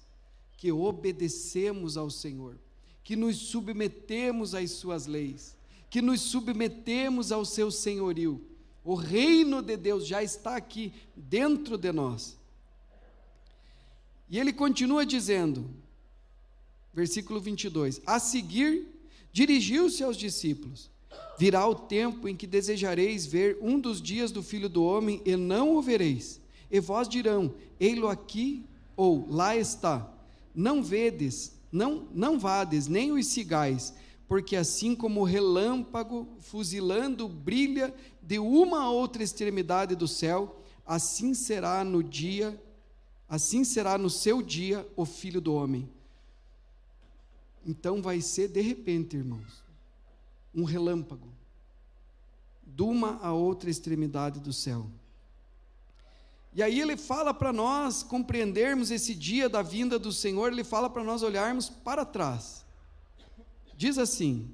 que obedecemos ao Senhor, que nos submetemos às suas leis, que nos submetemos ao seu senhorio. O reino de Deus já está aqui dentro de nós. E ele continua dizendo, versículo 22, a seguir, dirigiu-se aos discípulos: virá o tempo em que desejareis ver um dos dias do Filho do Homem e não o vereis, e vós dirão, ei-lo aqui, ou lá está. Não vedes, não vades, nem os sigais, porque assim como o relâmpago fuzilando brilha de uma a outra extremidade do céu, assim será no seu dia o Filho do Homem. Então vai ser de repente, irmãos, um relâmpago, de uma a outra extremidade do céu. E aí ele fala para nós compreendermos esse dia da vinda do Senhor, ele fala para nós olharmos para trás. Diz assim,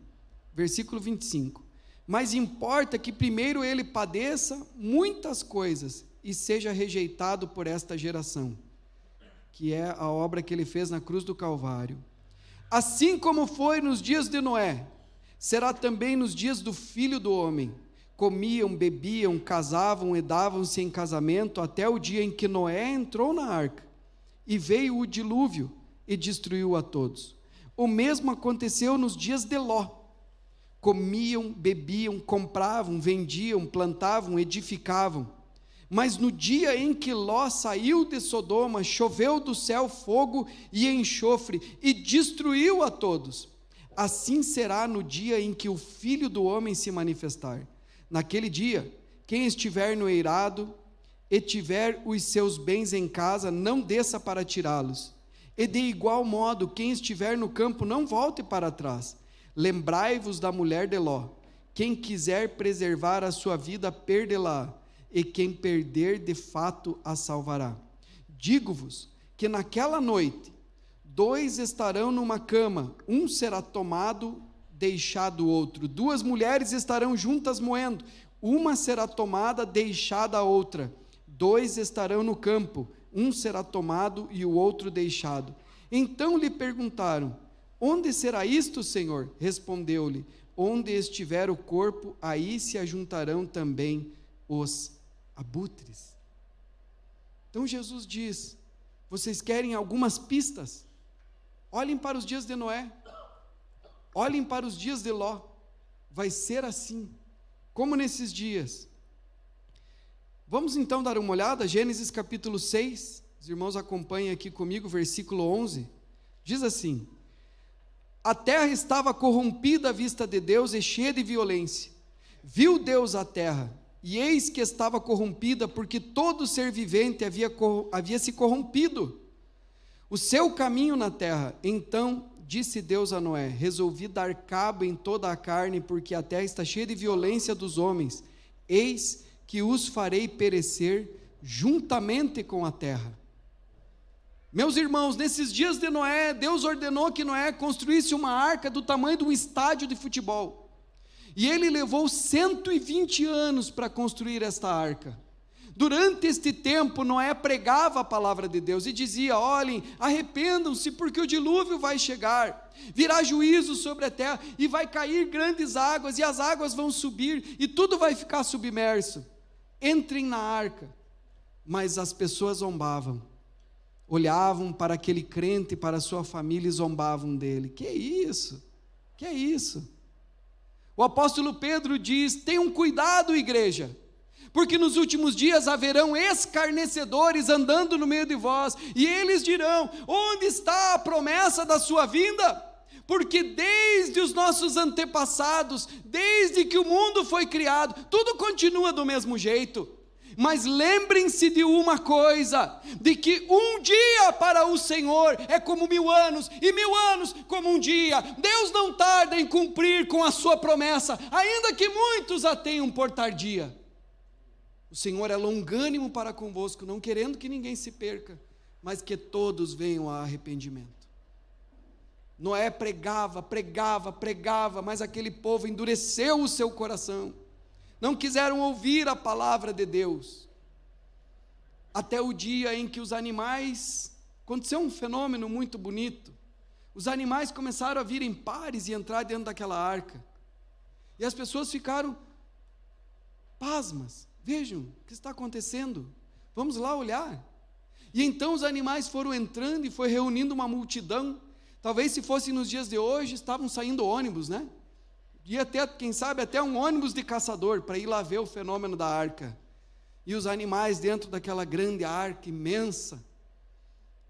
versículo 25, mas importa que primeiro ele padeça muitas coisas e seja rejeitado por esta geração, que é a obra que ele fez na cruz do Calvário. Assim como foi nos dias de Noé, será também nos dias do Filho do Homem. Comiam, bebiam, casavam e davam-se em casamento até o dia em que Noé entrou na arca, e veio o dilúvio e destruiu a todos. O mesmo aconteceu nos dias de Ló. Comiam, bebiam, compravam, vendiam, plantavam, edificavam. Mas no dia em que Ló saiu de Sodoma, choveu do céu fogo e enxofre, e destruiu a todos. Assim será no dia em que o Filho do Homem se manifestar. Naquele dia, quem estiver no eirado e tiver os seus bens em casa, não desça para tirá-los. E de igual modo, quem estiver no campo, não volte para trás. Lembrai-vos da mulher de Ló. Quem quiser preservar a sua vida, perdê-la, e quem perder, de fato, a salvará. Digo-vos que naquela noite, 2 estarão numa cama, um será tomado, deixado o outro. 2 mulheres estarão juntas moendo, uma será tomada, deixada a outra. 2 estarão no campo, um será tomado e o outro deixado. Então lhe perguntaram: onde será isto, Senhor? Respondeu-lhe: onde estiver o corpo, aí se ajuntarão também os abutres. Então Jesus diz: vocês querem algumas pistas? Olhem para os dias de Noé, olhem para os dias de Ló. Vai ser assim, como nesses dias. Vamos então dar uma olhada, Gênesis capítulo 6, os irmãos acompanhem aqui comigo, versículo 11, diz assim: a terra estava corrompida à vista de Deus e cheia de violência. Viu Deus a terra, e eis que estava corrompida, porque todo ser vivente havia se corrompido, o seu caminho na terra. Então disse Deus a Noé: resolvi dar cabo em toda a carne, porque a terra está cheia de violência dos homens. Eis que os farei perecer juntamente com a terra. Meus irmãos, nesses dias de Noé, Deus ordenou que Noé construísse uma arca do tamanho de um estádio de futebol. E ele levou 120 anos para construir esta arca. Durante este tempo, Noé pregava a palavra de Deus e dizia: olhem, arrependam-se, porque o dilúvio vai chegar, virá juízo sobre a terra, e vai cair grandes águas, e as águas vão subir, e tudo vai ficar submerso. Entrem na arca. Mas as pessoas zombavam, olhavam para aquele crente, para a sua família, e zombavam dele. Que isso? Que é isso? O apóstolo Pedro diz: tenham cuidado, igreja, porque nos últimos dias haverão escarnecedores andando no meio de vós, e eles dirão: onde está a promessa da sua vinda? Porque desde os nossos antepassados, desde que o mundo foi criado, tudo continua do mesmo jeito. Mas lembrem-se de uma coisa, de que um dia para o Senhor é como 1000 anos, e 1000 anos como um dia. Deus não tarda em cumprir com a sua promessa, ainda que muitos a tenham por tardia. O Senhor é longânimo para convosco, não querendo que ninguém se perca, mas que todos venham a arrependimento. Noé pregava, mas aquele povo endureceu o seu coração. Não quiseram ouvir a palavra de Deus. Até o dia em que os animais, aconteceu um fenômeno muito bonito. Os animais começaram a vir em pares e entrar dentro daquela arca. E as pessoas ficaram pasmas. Vejam o que está acontecendo. Vamos lá olhar. E então os animais foram entrando e foi reunindo uma multidão. Talvez se fosse nos dias de hoje, estavam saindo ônibus, né? Ia ter, quem sabe, até um ônibus de caçador para ir lá ver o fenômeno da arca. E os animais dentro daquela grande arca imensa.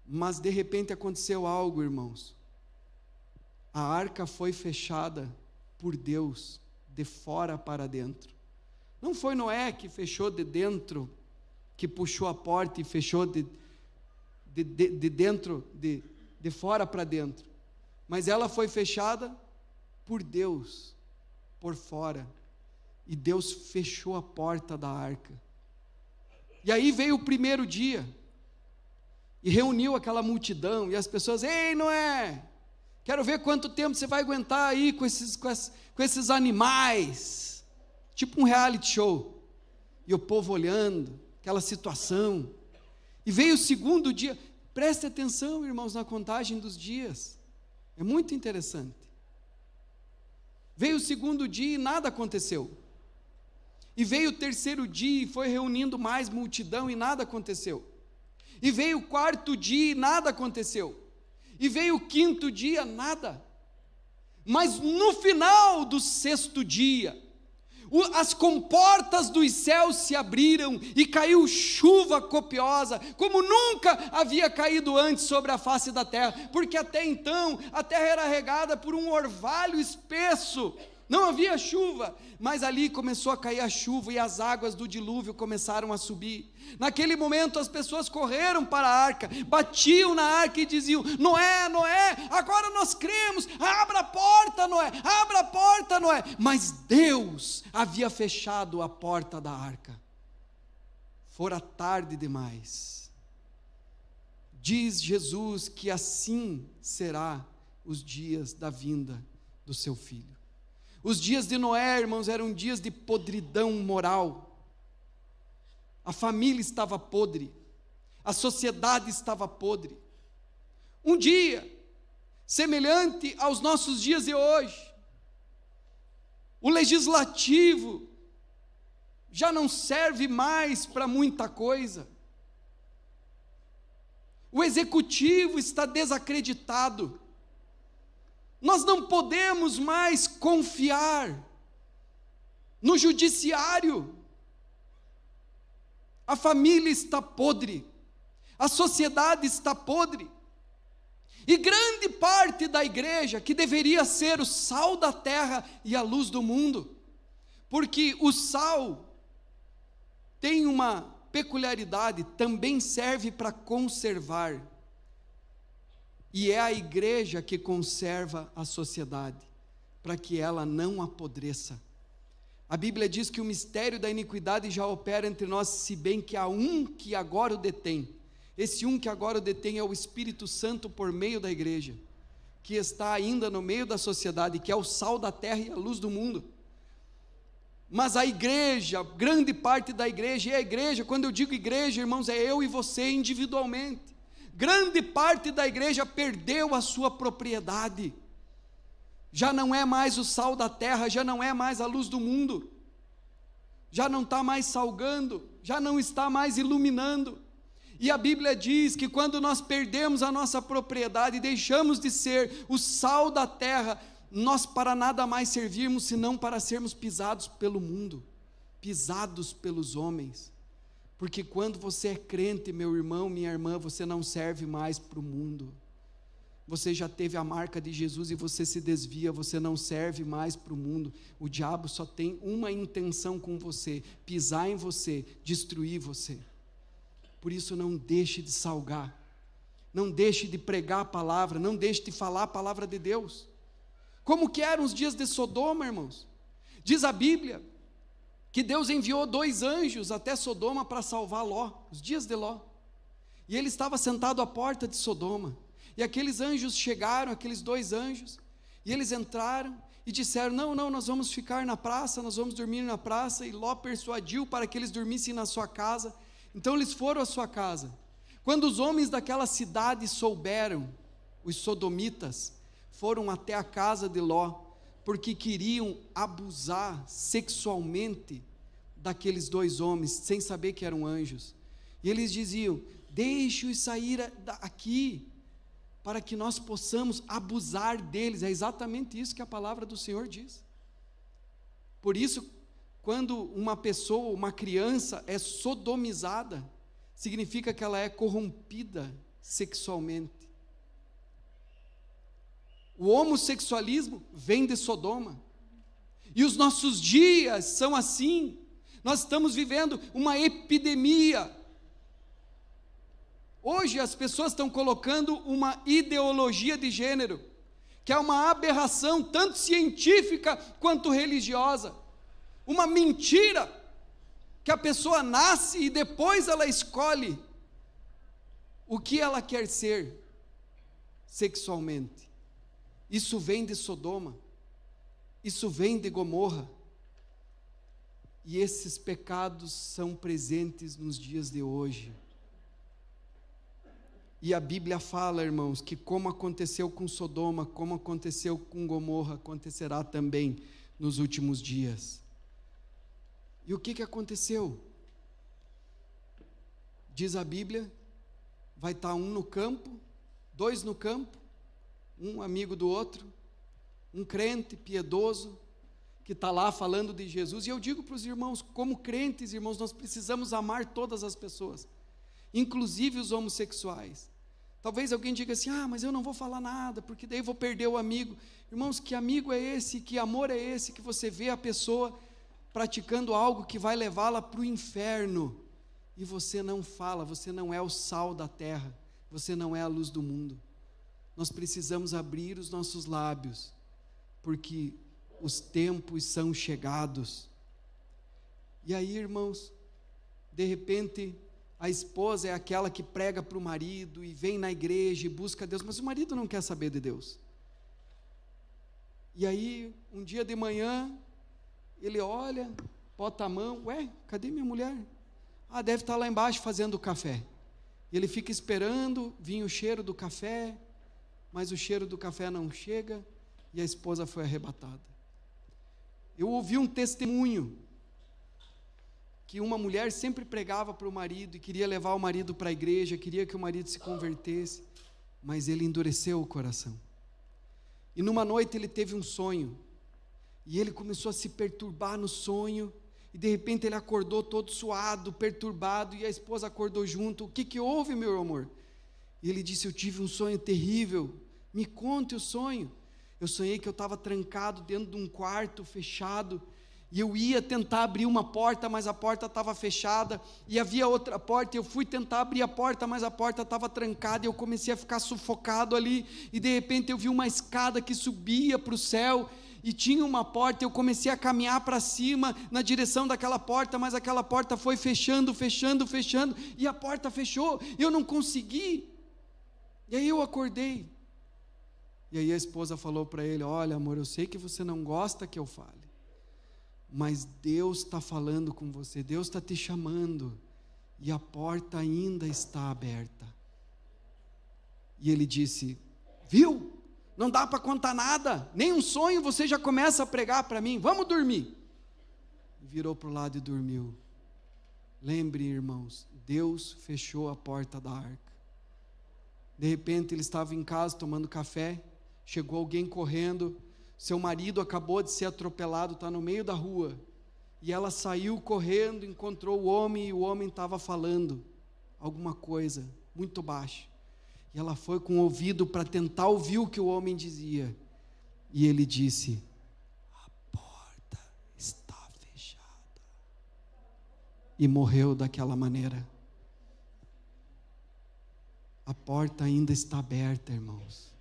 Mas de repente aconteceu algo, irmãos. A arca foi fechada por Deus, de fora para dentro. Não foi Noé que fechou de dentro, que puxou a porta e fechou de fora para dentro. Mas ela foi fechada por Deus, por fora. E Deus fechou a porta da arca. E aí veio o primeiro dia, e reuniu aquela multidão, e as pessoas: ei, Noé, quero ver quanto tempo você vai aguentar aí com esses animais, tipo um reality show. E o povo olhando, aquela situação. E veio o segundo dia. Preste atenção, irmãos, na contagem dos dias, é muito interessante. Veio o segundo dia e nada aconteceu. E veio o terceiro dia e foi reunindo mais multidão e nada aconteceu. E veio o quarto dia e nada aconteceu. E veio o quinto dia, nada. Mas no final do sexto dia, as comportas dos céus se abriram e caiu chuva copiosa, como nunca havia caído antes sobre a face da terra, porque até então a terra era regada por um orvalho espesso, não havia chuva, mas ali começou a cair a chuva e as águas do dilúvio começaram a subir. Naquele momento as pessoas correram para a arca, batiam na arca e diziam: Noé, Noé, agora nós cremos, abra a porta, Noé, abra a porta, Noé. Mas Deus havia fechado a porta da arca. Fora tarde demais. Diz Jesus que assim será os dias da vinda do seu Filho. Os dias de Noé, irmãos, eram dias de podridão moral. A família estava podre, a sociedade estava podre. Um dia, semelhante aos nossos dias de hoje, o legislativo já não serve mais para muita coisa. O executivo está desacreditado. Nós não podemos mais confiar no judiciário. A família está podre, a sociedade está podre, e grande parte da igreja, que deveria ser o sal da terra e a luz do mundo, porque o sal tem uma peculiaridade, também serve para conservar, e é a igreja que conserva a sociedade, para que ela não apodreça. A Bíblia diz que o mistério da iniquidade já opera entre nós, se bem que há um que agora o detém. Esse um que agora o detém é o Espírito Santo por meio da igreja, que está ainda no meio da sociedade, que é o sal da terra e a luz do mundo. Mas a igreja, grande parte da igreja, e a igreja, quando eu digo igreja, irmãos, é eu e você individualmente. Grande parte da igreja perdeu a sua propriedade. Já não é mais o sal da terra, já não é mais a luz do mundo, já não está mais salgando, já não está mais iluminando. E a Bíblia diz que quando nós perdemos a nossa propriedade, deixamos de ser o sal da terra, nós para nada mais servirmos, senão para sermos pisados pelo mundo, pisados pelos homens. Porque quando você é crente, meu irmão, minha irmã, você não serve mais para o mundo. Você já teve a marca de Jesus e você se desvia, você não serve mais para o mundo. O diabo só tem uma intenção com você: pisar em você, destruir você. Por isso não deixe de salgar, não deixe de pregar a palavra, não deixe de falar a palavra de Deus. Como que eram os dias de Sodoma, irmãos? Diz a Bíblia que Deus enviou 2 anjos até Sodoma para salvar Ló, os dias de Ló. E ele estava sentado à porta de Sodoma. E aqueles anjos chegaram, aqueles 2 anjos, e eles entraram e disseram: não, nós vamos ficar na praça, nós vamos dormir na praça. E Ló persuadiu para que eles dormissem na sua casa. Então eles foram à sua casa. Quando os homens daquela cidade souberam, os sodomitas foram até a casa de Ló, porque queriam abusar sexualmente daqueles 2 homens, sem saber que eram anjos. E eles diziam: deixe-os sair aqui, para que nós possamos abusar deles. É exatamente isso que a palavra do Senhor diz. Por isso, quando uma pessoa, uma criança é sodomizada, significa que ela é corrompida sexualmente. O homossexualismo vem de Sodoma. E os nossos dias são assim. Nós estamos vivendo uma epidemia. Hoje as pessoas estão colocando uma ideologia de gênero, que é uma aberração tanto científica quanto religiosa. Uma mentira, que a pessoa nasce e depois ela escolhe o que ela quer ser sexualmente. Isso vem de Sodoma, isso vem de Gomorra, e esses pecados são presentes nos dias de hoje. E a Bíblia fala, irmãos, que como aconteceu com Sodoma, como aconteceu com Gomorra, acontecerá também nos últimos dias. E o que aconteceu? Diz a Bíblia, vai estar 1 no campo, 2 no campo, um amigo do outro, um crente piedoso, que está lá falando de Jesus. E eu digo para os irmãos, como crentes, irmãos, nós precisamos amar todas as pessoas, inclusive os homossexuais. Talvez alguém diga assim: mas eu não vou falar nada, porque daí vou perder o amigo. Irmãos, que amigo é esse, que amor é esse, que você vê a pessoa praticando algo que vai levá-la para o inferno, e você não fala, você não é o sal da terra, você não é a luz do mundo. Nós precisamos abrir os nossos lábios, porque os tempos são chegados. E aí, irmãos, de repente, a esposa é aquela que prega para o marido e vem na igreja e busca Deus, mas o marido não quer saber de Deus. E aí, um dia de manhã, ele olha, bota a mão: cadê minha mulher? Deve estar lá embaixo fazendo o café. E ele fica esperando, vinha o cheiro do café, mas o cheiro do café não chega, e a esposa foi arrebatada. Eu ouvi um testemunho, que uma mulher sempre pregava para o marido, e queria levar o marido para a igreja, queria que o marido se convertesse, mas ele endureceu o coração. E numa noite ele teve um sonho, e ele começou a se perturbar no sonho, e de repente ele acordou todo suado, perturbado, e a esposa acordou junto. O que houve, meu amor? E ele disse: eu tive um sonho terrível. Me conte o sonho. Eu sonhei que eu estava trancado dentro de um quarto fechado, e eu ia tentar abrir uma porta, mas a porta estava fechada, e havia outra porta, e eu fui tentar abrir a porta, mas a porta estava trancada, e eu comecei a ficar sufocado ali, e de repente eu vi uma escada que subia para o céu, e tinha uma porta, eu comecei a caminhar para cima, na direção daquela porta, mas aquela porta foi fechando, e a porta fechou, e eu não consegui. E aí eu acordei, e aí a esposa falou para ele: olha, amor, eu sei que você não gosta que eu fale, mas Deus está falando com você, Deus está te chamando, e a porta ainda está aberta. E ele disse: viu? Não dá para contar nada, nem um sonho você já começa a pregar para mim, vamos dormir. E virou para o lado e dormiu. Lembre, irmãos, Deus fechou a porta da arca. De repente ele estava em casa tomando café, chegou alguém correndo: seu marido acabou de ser atropelado, está no meio da rua, e ela saiu correndo, encontrou o homem, e o homem estava falando alguma coisa, muito baixo, e ela foi com o ouvido para tentar ouvir o que o homem dizia, e ele disse: a porta está fechada, e morreu daquela maneira. A porta ainda está aberta, irmãos.